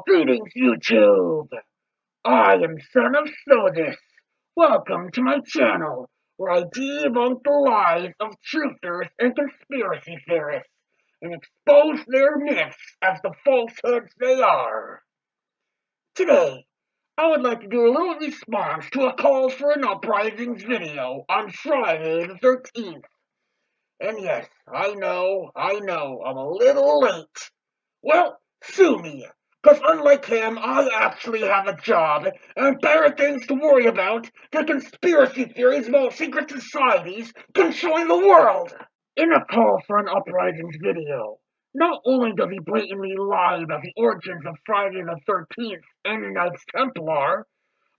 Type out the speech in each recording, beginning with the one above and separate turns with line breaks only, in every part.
Greetings, YouTube! I am Son of Sodus. Welcome to my channel, where I debunk the lies of truthers and conspiracy theorists, and expose their myths as the falsehoods they are. Today, I would like to do a little response to a call for an Uprisings video on Friday the 13th. And yes, I know, I'm a little late. Well, sue me, because unlike him, I actually have a job and better things to worry about than conspiracy theories about secret societies controlling the world. In a call for an Uprisings video, not only does he blatantly lie about the origins of Friday the 13th and the Knights Templar,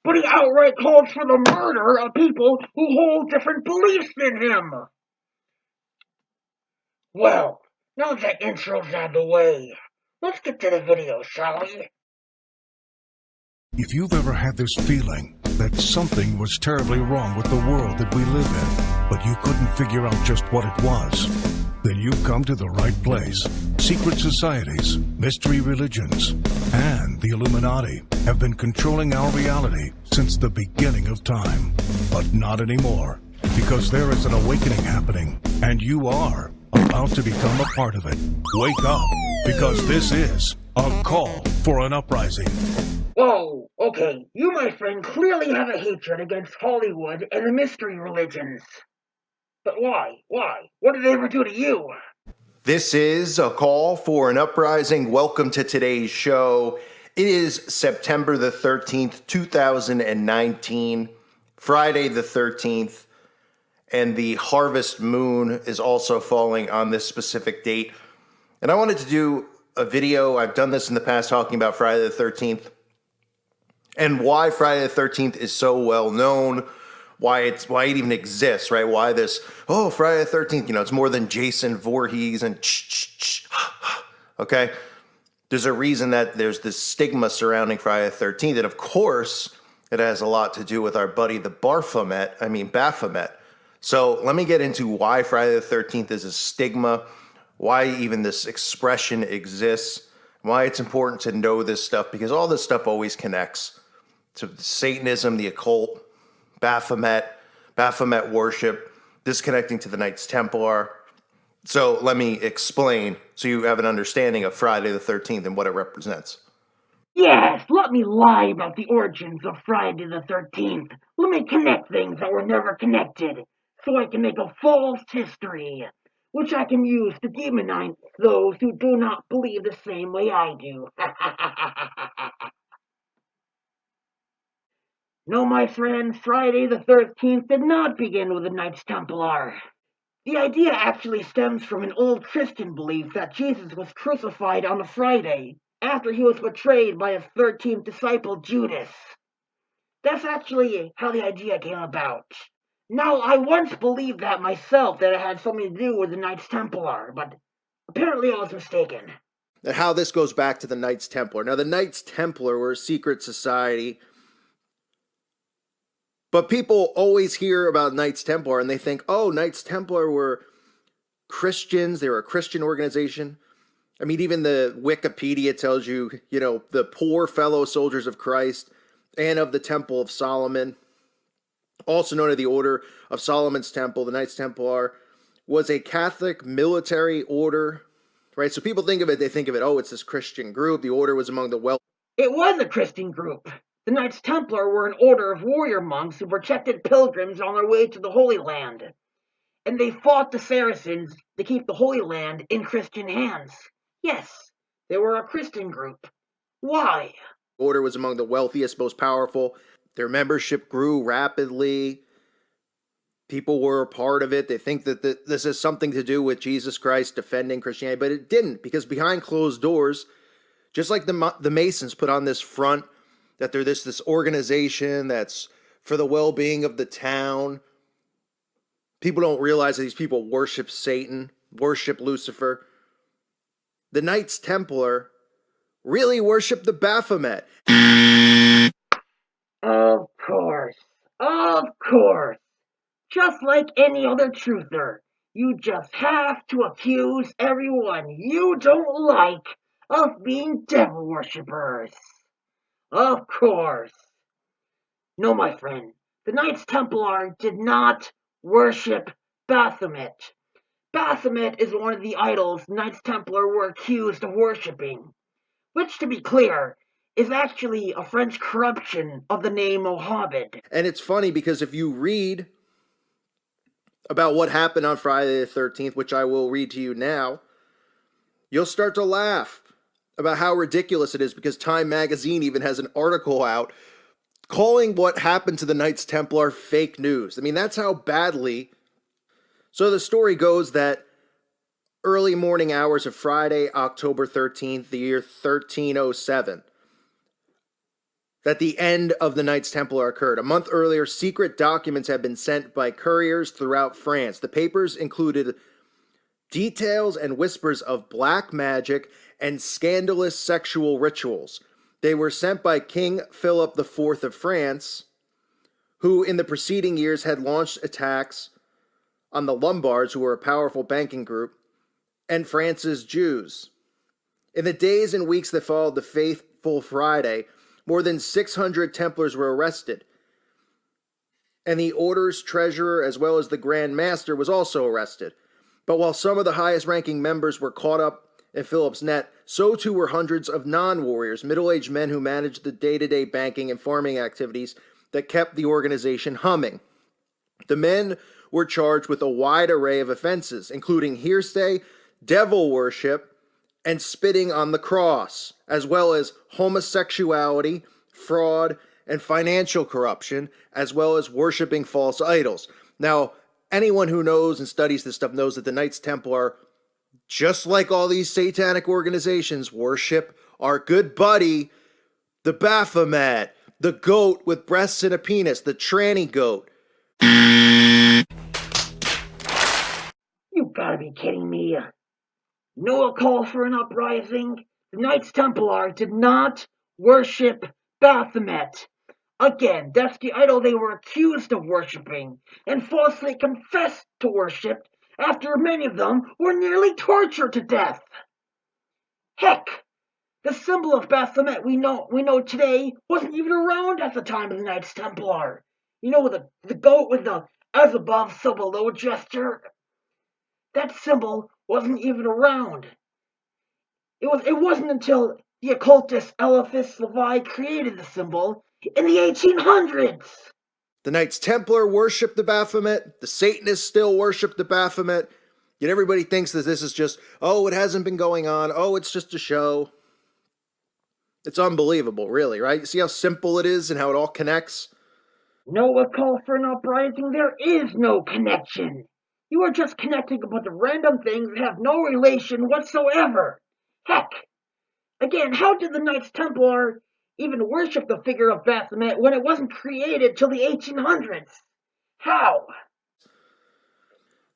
but he outright calls for the murder of people who hold different beliefs than him. Well, now that intro's out of the way, let's get to the video, shall we?
If you've ever had this feeling that something was terribly wrong with the world that we live in, but you couldn't figure out just what it was, then you've come to the right place. Secret societies, mystery religions, and the Illuminati have been controlling our reality since the beginning of time. But not anymore, because there is an awakening happening, and you are about to become a part of it. Wake up, because this is a call for an uprising.
Whoa, okay, you, my friend, clearly have a hatred against Hollywood and the mystery religions. But why? Why? What did they ever do to you?
This is a call for an uprising. Welcome to today's show. It is September the 13th, 2019, Friday the 13th, and the harvest moon is also falling on this specific date. And I wanted to do a video. I've done this in the past talking about Friday the 13th and why Friday the 13th is so well known, why it even exists, right? Why this, Friday the 13th, it's more than Jason Voorhees and okay? There's a reason that there's this stigma surrounding Friday the 13th, and of course, it has a lot to do with our buddy the Baphomet. So let me get into why Friday the 13th is a stigma, why even this expression exists, why it's important to know this stuff, because all this stuff always connects to Satanism, the occult, Baphomet worship, disconnecting to the Knights Templar. So let me explain so you have an understanding of Friday the 13th and what it represents.
Yes, let me lie about the origins of Friday the 13th. Let me connect things that were never connected, so I can make a false history, which I can use to demonize those who do not believe the same way I do. No, my friend, Friday the 13th did not begin with the Knights Templar. The idea actually stems from an old Christian belief that Jesus was crucified on a Friday, after he was betrayed by his 13th disciple, Judas. That's actually how the idea came about. Now, I once believed that myself, that it had something to do with the Knights Templar, but apparently I was mistaken.
And how this goes back to the Knights Templar. Now, the Knights Templar were a secret society, but people always hear about Knights Templar and they think, Knights Templar were Christians. They were a Christian organization. I mean, even the Wikipedia tells you, the poor fellow soldiers of Christ and of the Temple of Solomon, also known as the Order of Solomon's Temple, the Knights Templar, was a Catholic military order, right? So people think of it, it's this Christian group. The order was among the wealthy.
It was a Christian group. The Knights Templar were an order of warrior monks who protected pilgrims on their way to the Holy Land. And they fought the Saracens to keep the Holy Land in Christian hands. Yes, they were a Christian group. Why?
The order was among the wealthiest, most powerful. Their membership grew rapidly. People were a part of it. They think that this has something to do with Jesus Christ defending Christianity, but it didn't, because behind closed doors, just like the Masons put on this front that they're this organization that's for the well-being of the town, people don't realize that these people worship Satan, worship Lucifer. The Knights Templar really worship the Baphomet.
Of course. Just like any other truther, you just have to accuse everyone you don't like of being devil worshippers. Of course. No, my friend, the Knights Templar did not worship Baphomet. Baphomet is one of the idols Knights Templar were accused of worshipping, which, to be clear, is actually a French corruption of the name Mohammed.
And it's funny because if you read about what happened on Friday the 13th, which I will read to you now, you'll start to laugh about how ridiculous it is, because Time magazine even has an article out calling what happened to the Knights Templar fake news. I mean, that's how badly. So the story goes that early morning hours of Friday, October 13th, the year 1307, that the end of the Knights Templar occurred. A month earlier, secret documents had been sent by couriers throughout France. The papers included details and whispers of black magic and scandalous sexual rituals. They were sent by King Philip IV of France, who in the preceding years had launched attacks on the Lombards, who were a powerful banking group, and France's Jews. In the days and weeks that followed the fateful Friday, more than 600 Templars were arrested, and the order's treasurer as well as the Grand Master was also arrested. But while some of the highest-ranking members were caught up in Philip's net, so too were hundreds of non-warriors, middle-aged men who managed the day-to-day banking and farming activities that kept the organization humming. The men were charged with a wide array of offenses, including hearsay, devil worship, and spitting on the cross, as well as homosexuality, fraud, and financial corruption, as well as worshiping false idols. Now, anyone who knows and studies this stuff knows that the Knights Templar, just like all these satanic organizations, worship our good buddy, the Baphomet, the goat with breasts and a penis, the tranny goat.
You gotta be kidding me. No call for an uprising. The Knights Templar did not worship Baphomet. Again, that's the idol they were accused of worshipping and falsely confessed to worship after many of them were nearly tortured to death. Heck, the symbol of Baphomet we know today wasn't even around at the time of the Knights Templar. You know, the goat with the as above, so below gesture? That symbol wasn't even around. It wasn't until the occultist Eliphas Levi created the symbol in the 1800s.
The Knights Templar worship the Baphomet. The Satanists still worship the Baphomet. Yet everybody thinks that this is just, oh, it hasn't been going on. Oh, it's just a show. It's unbelievable, really, right? You see how simple it is and how it all connects?
No call for an uprising. There is no connection. You are just connecting a bunch of random things that have no relation whatsoever. Heck, again, how did the Knights Templar even worship the figure of Baphomet when it wasn't created till the 1800s? How?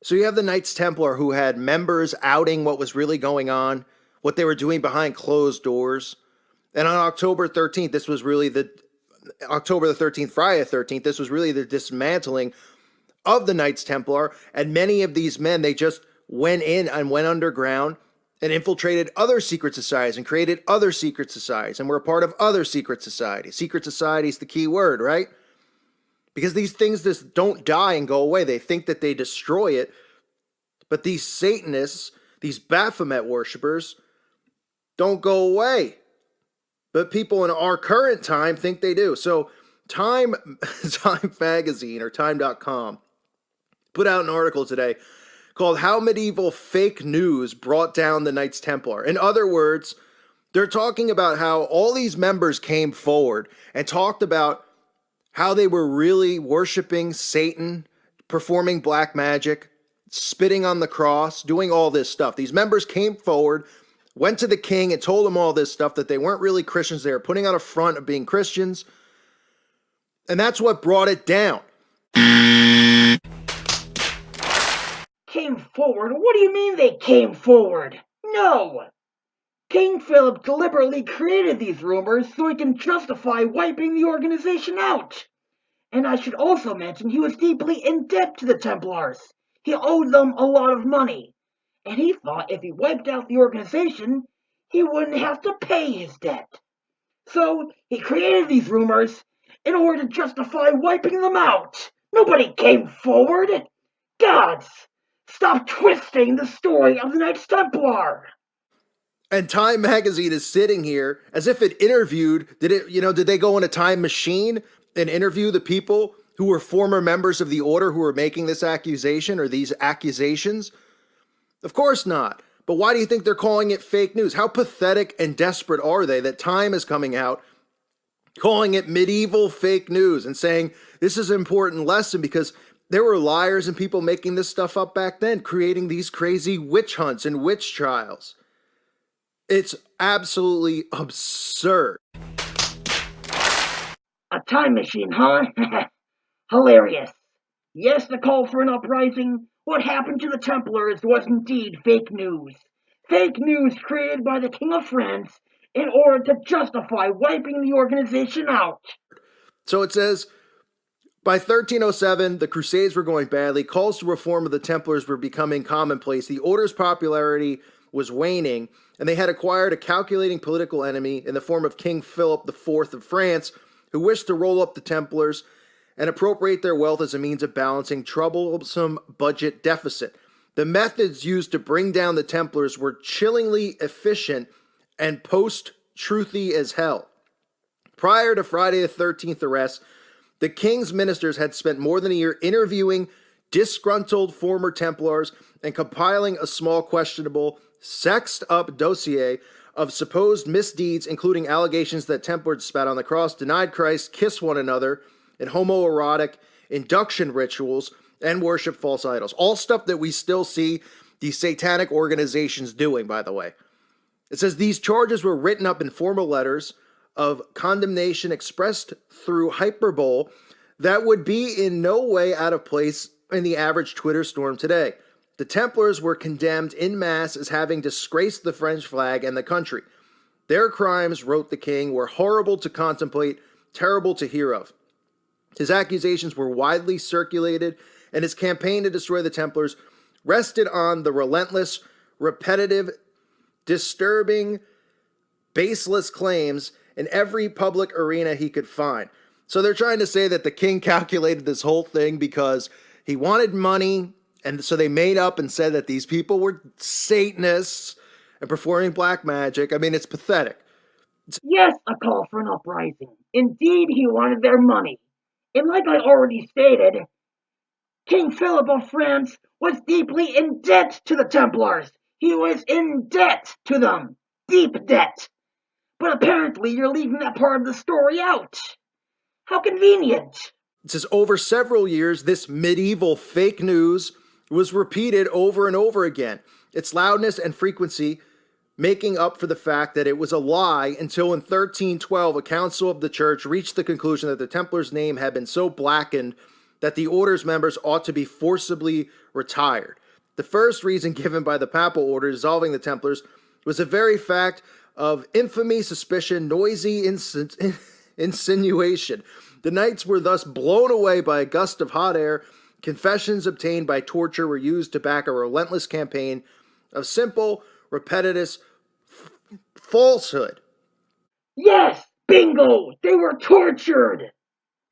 So you have the Knights Templar who had members outing what was really going on, what they were doing behind closed doors. And on October 13th, October the 13th, Friday the 13th, this was really the dismantling of the Knights Templar. And many of these men, they just went in and went underground and infiltrated other secret societies and created other secret societies and were a part of other secret societies. Secret society is the key word, right? Because these things just don't die and go away. They think that they destroy it. But these Satanists, these Baphomet worshippers, don't go away. But people in our current time think they do. So Time magazine, or time.com, put out an article today called How Medieval Fake News Brought Down the Knights Templar. In other words, they're talking about how all these members came forward and talked about how they were really worshiping Satan, performing black magic, spitting on the cross, doing all this stuff. These members came forward, went to the king and told him all this stuff, that they weren't really Christians. They were putting on a front of being Christians. And that's what brought it down.
Came forward? What do you mean they came forward? No! King Philip deliberately created these rumors so he can justify wiping the organization out. And I should also mention he was deeply in debt to the Templars. He owed them a lot of money. And he thought if he wiped out the organization, he wouldn't have to pay his debt. So he created these rumors in order to justify wiping them out. Nobody came forward. Gods, stop twisting the story of the Knights Templar.
And Time magazine is sitting here as if it interviewed, did they go in a time machine and interview the people who were former members of the order who were making this accusation or these accusations? Of course not. But why do you think they're calling it fake news? How pathetic and desperate are they that Time is coming out calling it medieval fake news and saying this is an important lesson because there were liars and people making this stuff up back then, creating these crazy witch hunts and witch trials. It's absolutely absurd.
A time machine, huh? Hilarious. Yes, the call for an uprising, what happened to the Templars was indeed fake news. Fake news created by the King of France in order to justify wiping the organization out.
So it says, by 1307, the Crusades were going badly. Calls to reform of the Templars were becoming commonplace. The order's popularity was waning, and they had acquired a calculating political enemy in the form of King Philip IV of France, who wished to roll up the Templars and appropriate their wealth as a means of balancing troublesome budget deficit. The methods used to bring down the Templars were chillingly efficient and post-truthy as hell. Prior to Friday the 13th arrest, the king's ministers had spent more than a year interviewing disgruntled former Templars and compiling a small questionable, sexed-up dossier of supposed misdeeds, including allegations that Templars spat on the cross, denied Christ, kissed one another, and homoerotic induction rituals, and worship false idols. All stuff that we still see these satanic organizations doing, by the way. It says these charges were written up in formal letters of condemnation expressed through hyperbole that would be in no way out of place in the average Twitter storm today. The Templars were condemned en masse as having disgraced the French flag and the country. Their crimes, wrote the king, were horrible to contemplate, terrible to hear of. His accusations were widely circulated, and his campaign to destroy the Templars rested on the relentless, repetitive, disturbing, baseless claims in every public arena he could find. So they're trying to say that the king calculated this whole thing because he wanted money, and so they made up and said that these people were Satanists and performing black magic. I mean, it's pathetic.
Yes, a call for an uprising. Indeed, he wanted their money. And like I already stated, King Philip of France was deeply in debt to the Templars. He was in debt to them. Deep debt. But apparently you're leaving that part of the story out. How convenient.
It says over several years, this medieval fake news was repeated over and over again. Its loudness and frequency making up for the fact that it was a lie until in 1312 a council of the church reached the conclusion that the Templars' name had been so blackened that the order's members ought to be forcibly retired. The first reason given by the papal order dissolving the Templars was the very fact of infamy, suspicion, noisy insinuation. The knights were thus blown away by a gust of hot air. Confessions obtained by torture were used to back a relentless campaign of simple, repetitive falsehood.
Yes, bingo! They were tortured!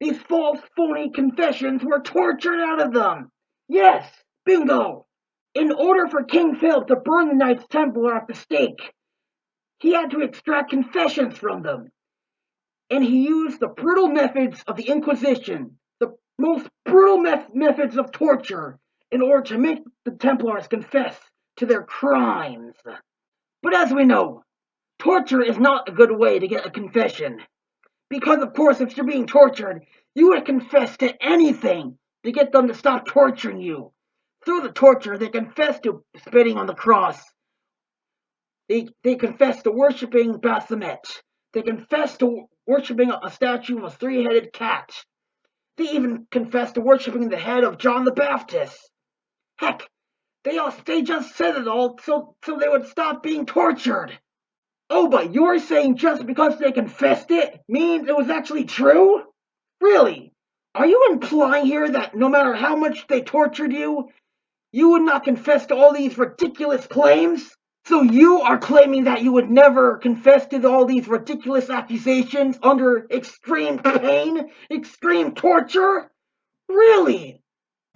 These false, phony confessions were tortured out of them! Yes, bingo! In order for King Philip to burn the Knights Templar at the stake, he had to extract confessions from them. And he used the brutal methods of the Inquisition, the most brutal methods of torture, in order to make the Templars confess to their crimes. But as we know, torture is not a good way to get a confession. Because, of course, if you're being tortured, you would confess to anything to get them to stop torturing you. Through the torture, they confess to spitting on the cross. They confess to worshipping Baphomet. They confess to worshipping a statue of a three-headed cat. They even confess to worshipping the head of John the Baptist. Heck, they just said it all so they would stop being tortured. Oh, but you're saying just because they confessed it means it was actually true? Really? Are you implying here that no matter how much they tortured you, you would not confess to all these ridiculous claims? So you are claiming that you would never confess to all these ridiculous accusations under extreme pain, extreme torture? Really?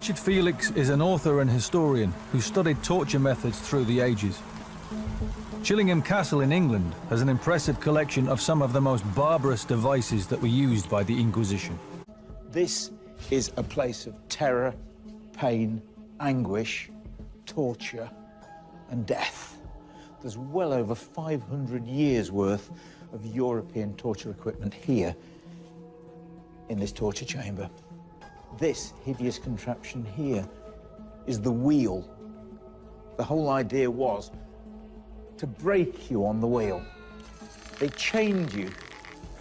Richard Felix is an author and historian who studied torture methods through the ages. Chillingham Castle in England has an impressive collection of some of the most barbarous devices that were used by the Inquisition.
This is a place of terror, pain, anguish, torture, and death. There's well over 500 years' worth of European torture equipment here in this torture chamber. This hideous contraption here is the wheel. The whole idea was to break you on the wheel. They chained you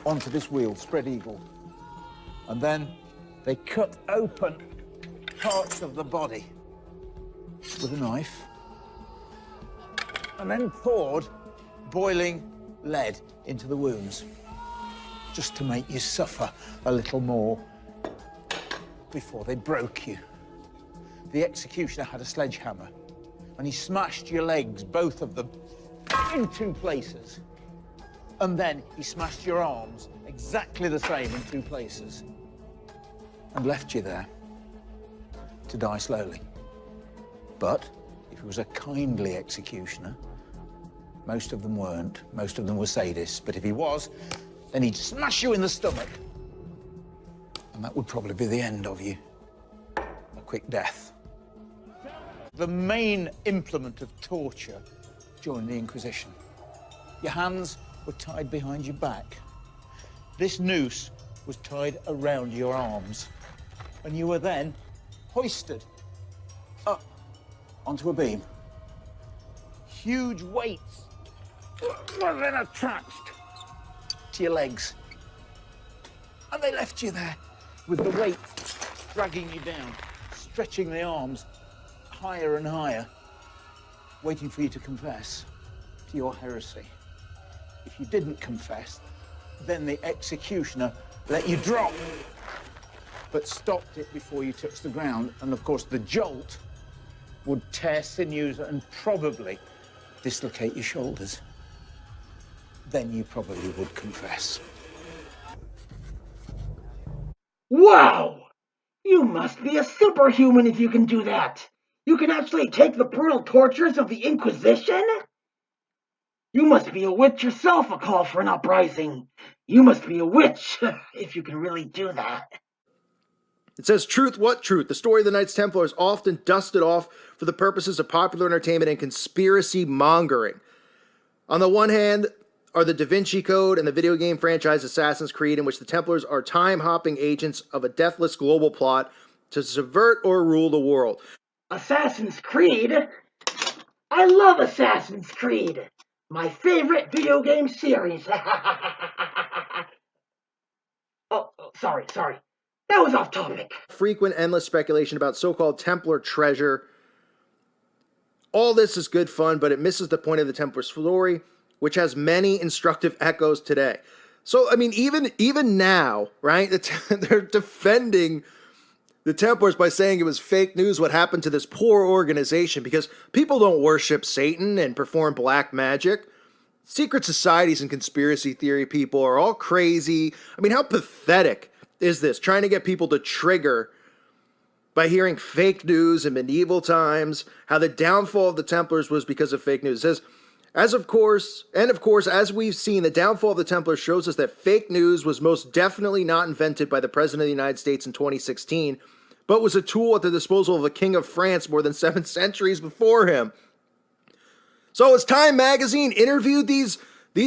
onto this wheel, spread eagle, and then they cut open parts of the body with a knife and then poured boiling lead into the wounds just to make you suffer a little more before they broke you. The executioner had a sledgehammer and he smashed your legs, both of them, in 2 places. And then he smashed your arms exactly the same in 2 places and left you there to die slowly. But if he was a kindly executioner, most of them weren't. Most of them were sadists. But if he was, then he'd smash you in the stomach. And that would probably be the end of you. A quick death. The main implement of torture during the Inquisition. Your hands were tied behind your back. This noose was tied around your arms. And you were then hoisted up onto a beam. Huge weights were then attached to your legs. And they left you there with the weight dragging you down, stretching the arms higher and higher, waiting for you to confess to your heresy. If you didn't confess, then the executioner let you drop, but stopped it before you touched the ground. And of course, the jolt would tear sinews and probably dislocate your shoulders. Then you probably would confess.
Wow! You must be a superhuman if you can do that. You can actually take the brutal tortures of the Inquisition? You must be a witch yourself, a call for an uprising. You must be a witch if you can really do that.
It says, truth, what truth? The story of the Knights Templar is often dusted off for the purposes of popular entertainment and conspiracy mongering. On the one hand are the Da Vinci Code and the video game franchise Assassin's Creed, in which the Templars are time-hopping agents of a deathless global plot to subvert or rule the world.
Assassin's Creed? I love Assassin's Creed. My favorite video game series. Oh, sorry. That was off topic.
Frequent, endless speculation about so-called Templar treasure. All this is good fun, but it misses the point of the Templar story, which has many instructive echoes today. So, I mean, even now, right, they're defending the Templars by saying it was fake news what happened to this poor organization, because people don't worship Satan and perform black magic. Secret societies and conspiracy theory people are all crazy. I mean, how pathetic is this? Trying to get people to trigger by hearing fake news in medieval times, how the downfall of the Templars was because of fake news. It says, of course, as we've seen, the downfall of the Templars shows us that fake news was most definitely not invented by the President of the United States in 2016, but was a tool at the disposal of the King of France more than 7 centuries before him. So as Time magazine interviewed these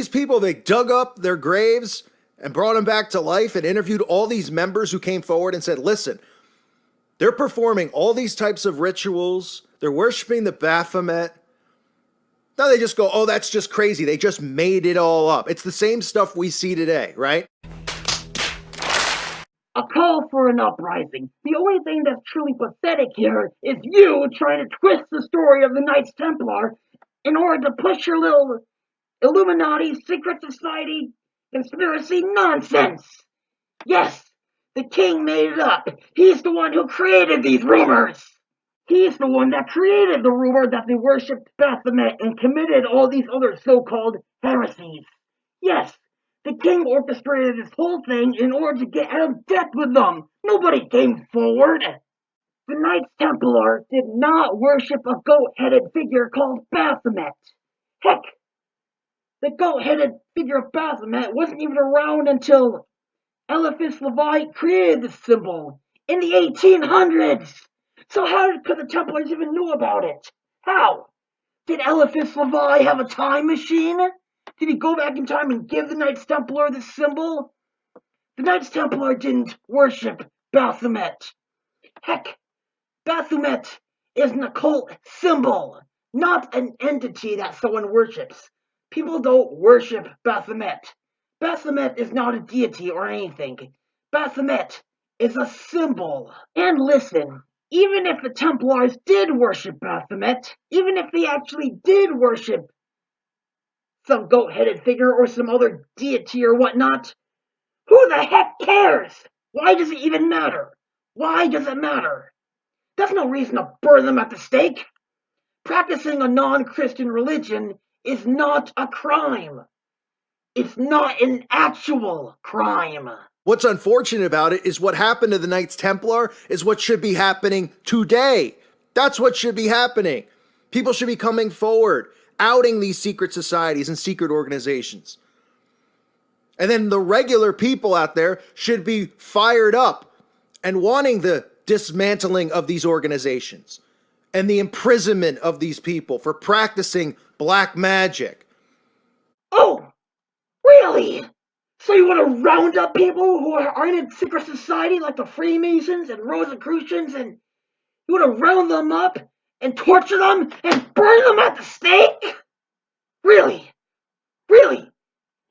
people, they dug up their graves and brought them back to life and interviewed all these members who came forward and said, listen, they're performing all these types of rituals. They're worshiping the Baphomet. Now they just go, oh, that's just crazy. They just made it all up. It's the same stuff we see today, right?
A call for an uprising. The only thing that's truly pathetic here is you trying to twist the story of the Knights Templar in order to push your little Illuminati, secret society, conspiracy nonsense. Yes, the king made it up. He's the one who created these rumors. He's the one that created the rumor that they worshipped Baphomet and committed all these other so-called heresies. Yes, the king orchestrated this whole thing in order to get out of debt with them. Nobody came forward. The Knights Templar did not worship a goat-headed figure called Baphomet. Heck, the goat-headed figure of Baphomet wasn't even around until Eliphas Levi created the symbol in the 1800s. So how could the Templars even know about it? How? Did Eliphas Levi have a time machine? Did he go back in time and give the Knights Templar the symbol? The Knights Templar didn't worship Baphomet. Heck, Baphomet is an occult symbol, not an entity that someone worships. People don't worship Baphomet. Baphomet is not a deity or anything. Baphomet is a symbol. And listen, even if the Templars did worship Baphomet, even if they actually did worship some goat-headed figure or some other deity or whatnot, who the heck cares? Why does it even matter? Why does it matter? That's no reason to burn them at the stake. Practicing a non-Christian religion is not a crime. It's not an actual crime.
What's unfortunate about it is what happened to the Knights Templar is what should be happening today. That's what should be happening. People should be coming forward, outing these secret societies and secret organizations. And then the regular people out there should be fired up and wanting the dismantling of these organizations and the imprisonment of these people for practicing black magic.
Oh, really? So you want to round up people who are in a secret society like the Freemasons and Rosicrucians, and you want to round them up and torture them and burn them at the stake? Really? Really?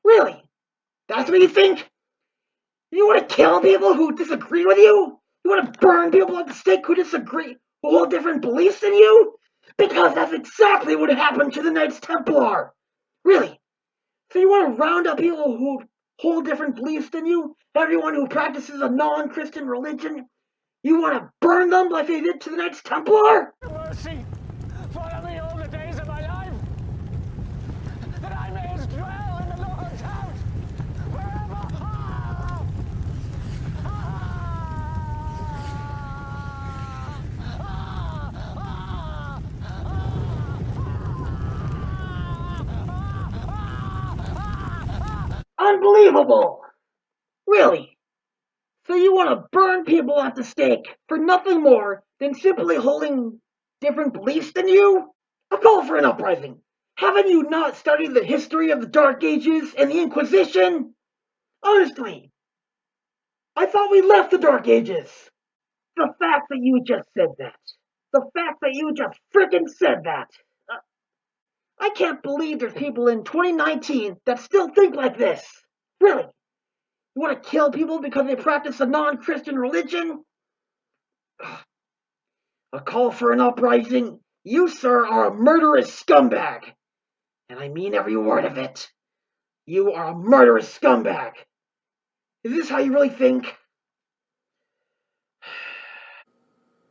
Really? That's what you think? You want to kill people who disagree with you? You want to burn people at the stake who disagree, who hold different beliefs than you? Because that's exactly what happened to the Knights Templar. Really? So you want to round up people who hold different beliefs than you? Everyone who practices a non-Christian religion? You want to burn them like they did to the Knights Templar?
Mercy, follow me all the days of my life, that I may dwell in the Lord's house, wherever.
Unbelievable! Really? So you want to burn people at the stake for nothing more than simply holding different beliefs than you? A call for an uprising. Haven't you not studied the history of the Dark Ages and the Inquisition? Honestly, I thought we left the Dark Ages. The fact that you just said that. The fact that you just freaking said that. I can't believe there's people in 2019 that still think like this. Really? You want to kill people because they practice a non-Christian religion? A call for an uprising? You, sir, are a murderous scumbag. And I mean every word of it. You are a murderous scumbag. Is this how you really think?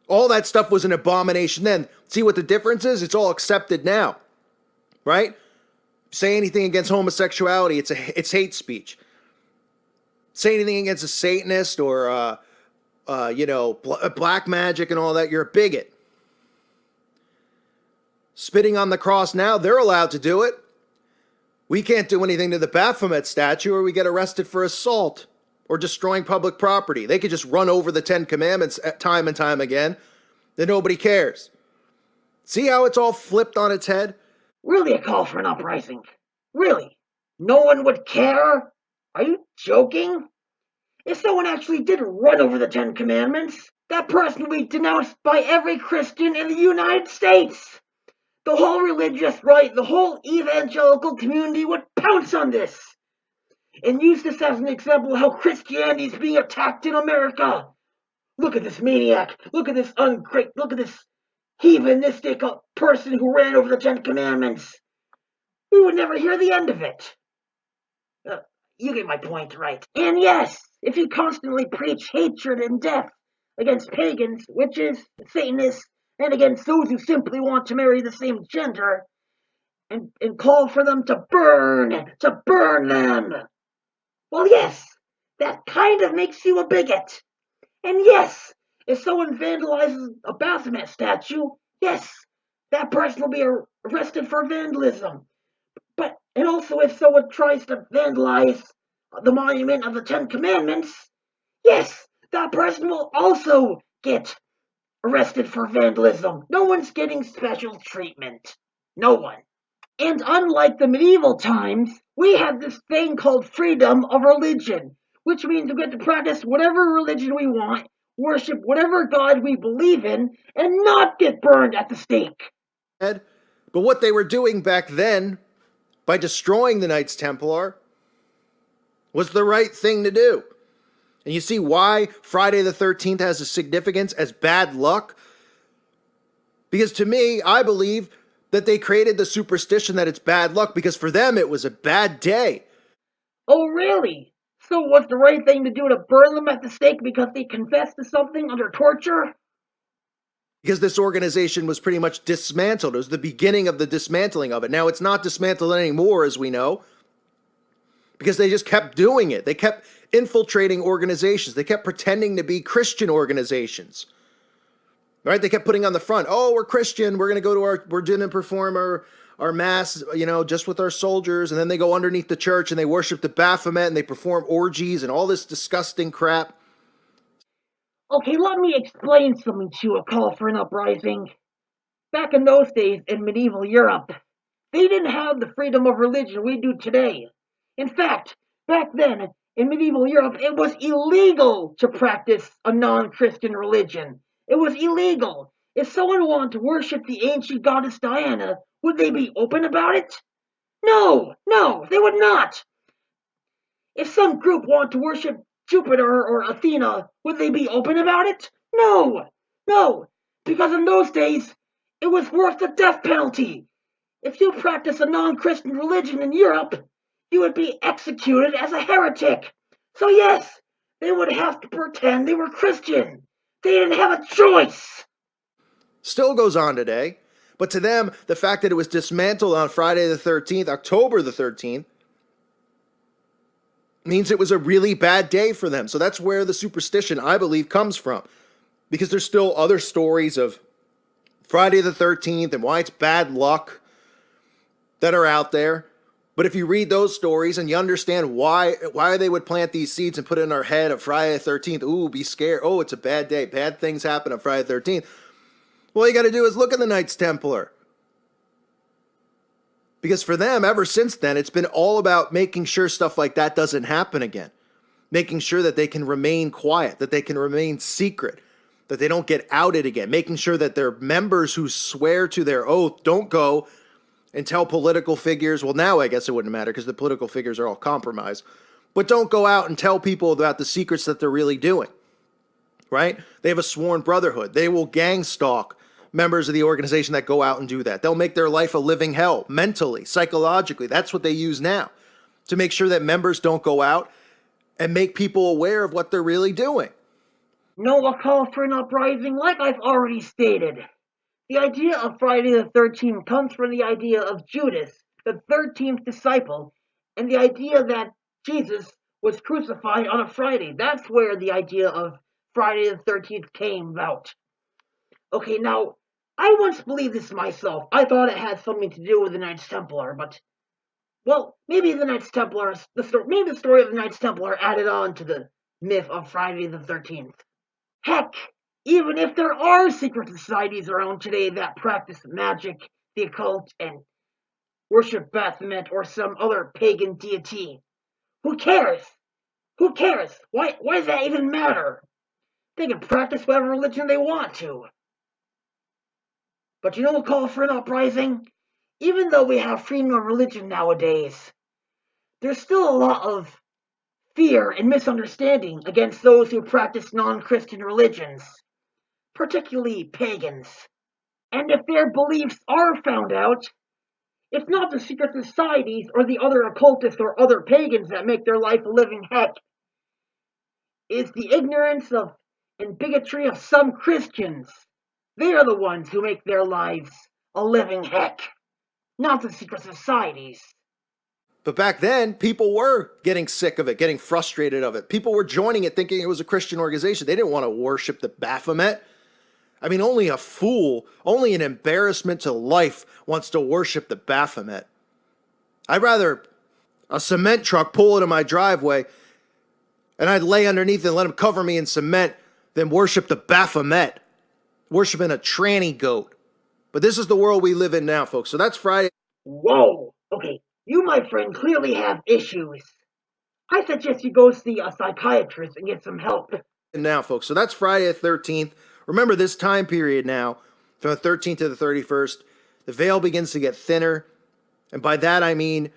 All that stuff was an abomination then. See what the difference is? It's all accepted now, right? Say anything against homosexuality, it's hate speech. Say anything against a Satanist or black magic and all that, you're a bigot. Spitting on the cross now, they're allowed to do it. We can't do anything to the Baphomet statue or we get arrested for assault or destroying public property. They could just run over the 10 Commandments time and time again. Then nobody cares. See how it's all flipped on its head?
Really a call for an uprising? Really? No one would care? Are you joking? If someone actually did run over the 10 Commandments, that person would be denounced by every Christian in the United States. The whole religious right, the whole evangelical community would pounce on this and use this as an example of how Christianity is being attacked in America. Look at this maniac. Look at this look at this heathenistic person who ran over the 10 Commandments. We would never hear the end of it. You get my point, right? And yes, if you constantly preach hatred and death against pagans, witches, Satanists, and against those who simply want to marry the same gender, and call for them to burn them. Well, yes, that kind of makes you a bigot. And yes, if someone vandalizes a Baphomet statue, yes, that person will be arrested for vandalism. And also if someone tries to vandalize the monument of the Ten Commandments, yes, that person will also get arrested for vandalism. No one's getting special treatment. No one. And unlike the medieval times, we have this thing called freedom of religion, which means we get to practice whatever religion we want, worship whatever God we believe in, and not get burned at the stake.
But what they were doing back then, by destroying the Knights Templar, was the right thing to do. And you see why Friday the 13th has a significance as bad luck? Because to me, I believe that they created the superstition that it's bad luck because for them it was a bad day.
Oh, really? So was the right thing to do to burn them at the stake because they confessed to something under torture?
Because this organization was pretty much dismantled. It was the beginning of the dismantling of it. Now it's not dismantled anymore, as we know, because they just kept doing it. They kept infiltrating organizations. They kept pretending to be Christian organizations. Right? They kept putting on the front, oh, we're Christian. We're going to go to we're going to perform our mass, just with our soldiers. And then they go underneath the church and they worship the Baphomet and they perform orgies and all this disgusting crap.
Okay, let me explain something to you, a call for an uprising. Back in those days in medieval Europe, they didn't have the freedom of religion we do today. In fact, back then, in medieval Europe, it was illegal to practice a non-Christian religion. It was illegal. If someone wanted to worship the ancient goddess Diana, would they be open about it? No, they would not. If some group wanted to worship Jupiter or Athena, would they be open about it? No, because in those days, it was worth the death penalty. If you practice a non-Christian religion in Europe, you would be executed as a heretic. So yes, they would have to pretend they were Christian. They didn't have a choice.
Still goes on today, but to them, the fact that it was dismantled on Friday the 13th, October the 13th, means it was a really bad day for them. So that's where the superstition, I believe, comes from. Because there's still other stories of Friday the 13th and why it's bad luck that are out there. But if you read those stories and you understand why they would plant these seeds and put it in our head of Friday the 13th, ooh, be scared, oh, it's a bad day, bad things happen on Friday the 13th. All you got to do is look at the Knights Templar. Because for them, ever since then, it's been all about making sure stuff like that doesn't happen again. Making sure that they can remain quiet, that they can remain secret, that they don't get outed again. Making sure that their members who swear to their oath don't go and tell political figures, well, now I guess it wouldn't matter because the political figures are all compromised, but don't go out and tell people about the secrets that they're really doing, right? They have a sworn brotherhood. They will gang stalk members of the organization that go out and do that. They'll make their life a living hell, mentally, psychologically. That's what they use now to make sure that members don't go out and make people aware of what they're really doing.
No, a call for an uprising, like I've already stated. The idea of Friday the 13th comes from the idea of Judas, the 13th disciple, and the idea that Jesus was crucified on a Friday. That's where the idea of Friday the 13th came about. Okay, now, I once believed this myself. I thought it had something to do with the Knights Templar, but, well, maybe the Knights Templar, maybe the story of the Knights Templar added on to the myth of Friday the 13th. Heck, even if there are secret societies around today that practice magic, the occult, and worship Baphomet or some other pagan deity, who cares? Who cares? Why does that even matter? They can practice whatever religion they want to. But you know, a call for an uprising? Even though we have freedom of religion nowadays, there's still a lot of fear and misunderstanding against those who practice non-Christian religions, particularly pagans. And if their beliefs are found out, it's not the secret societies or the other occultists or other pagans that make their life a living heck. It's the ignorance of and bigotry of some Christians They are the ones who make their lives a living heck, not the secret societies.
But back then, people were getting sick of it, getting frustrated of it. People were joining it thinking it was a Christian organization. They didn't want to worship the Baphomet. I mean, only a fool, only an embarrassment to life wants to worship the Baphomet. I'd rather a cement truck pull into my driveway and I'd lay underneath and let him cover me in cement than worship the Baphomet, worshiping a tranny goat. But this is the world we live in now, folks. So that's Friday.
Whoa! Okay, you, my friend, clearly have issues. I suggest you go see a psychiatrist and get some help.
Now, folks. So that's Friday the 13th. Remember this time period now, from the 13th to the 31st, the veil begins to get thinner. And by that, I mean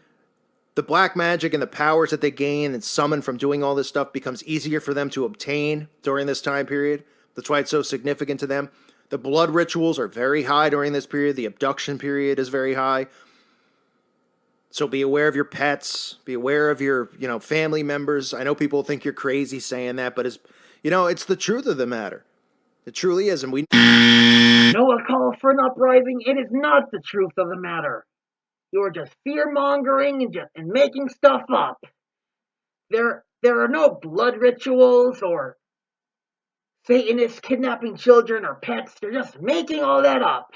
the black magic and the powers that they gain and summon from doing all this stuff becomes easier for them to obtain during this time period. That's why it's so significant to them. The blood rituals are very high during this period. The abduction period is very high. So be aware of your pets. Be aware of your, family members. I know people think you're crazy saying that, but it's the truth of the matter. It truly is, and we
No, a call for an uprising. It is not the truth of the matter. You're just fear-mongering and making stuff up. There are no blood rituals or Satanists kidnapping children or pets. You're just making all that up,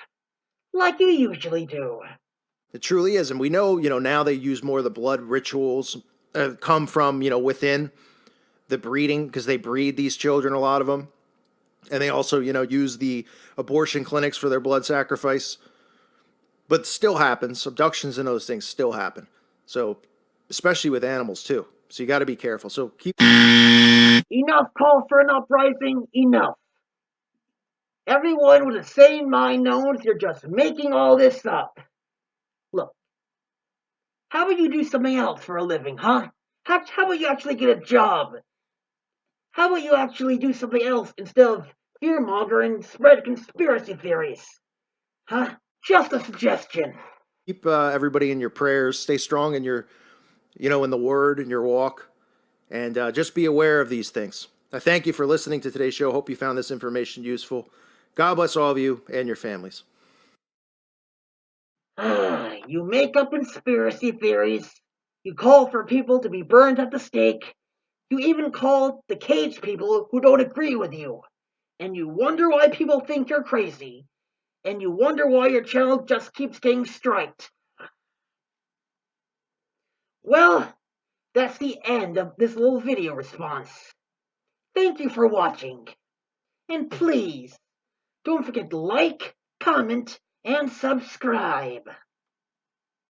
like you usually do.
It truly is, and we know, now they use more of the blood rituals come from, within the breeding, because they breed these children, a lot of them. And they also, use the abortion clinics for their blood sacrifice. But still happens. Abductions and those things still happen. So, especially with animals, too. So you got to be careful. So keep...
Enough call for an uprising. Enough. Everyone with a sane mind knows you're just making all this up. Look, how about you do something else for a living, huh? How about you actually get a job? How about you actually do something else instead of fear-mongering and spread conspiracy theories? Huh? Just a suggestion.
Keep everybody in your prayers. Stay strong in your, in the word, in your walk. And just be aware of these things. I thank you for listening to today's show. Hope you found this information useful. God bless all of you and your families.
You make up conspiracy theories. You call for people to be burned at the stake. You even call the cage people who don't agree with you. And you wonder why people think you're crazy. And you wonder why your channel just keeps getting striked. Well, that's the end of this little video response. Thank you for watching. And please, don't forget to like, comment, and subscribe.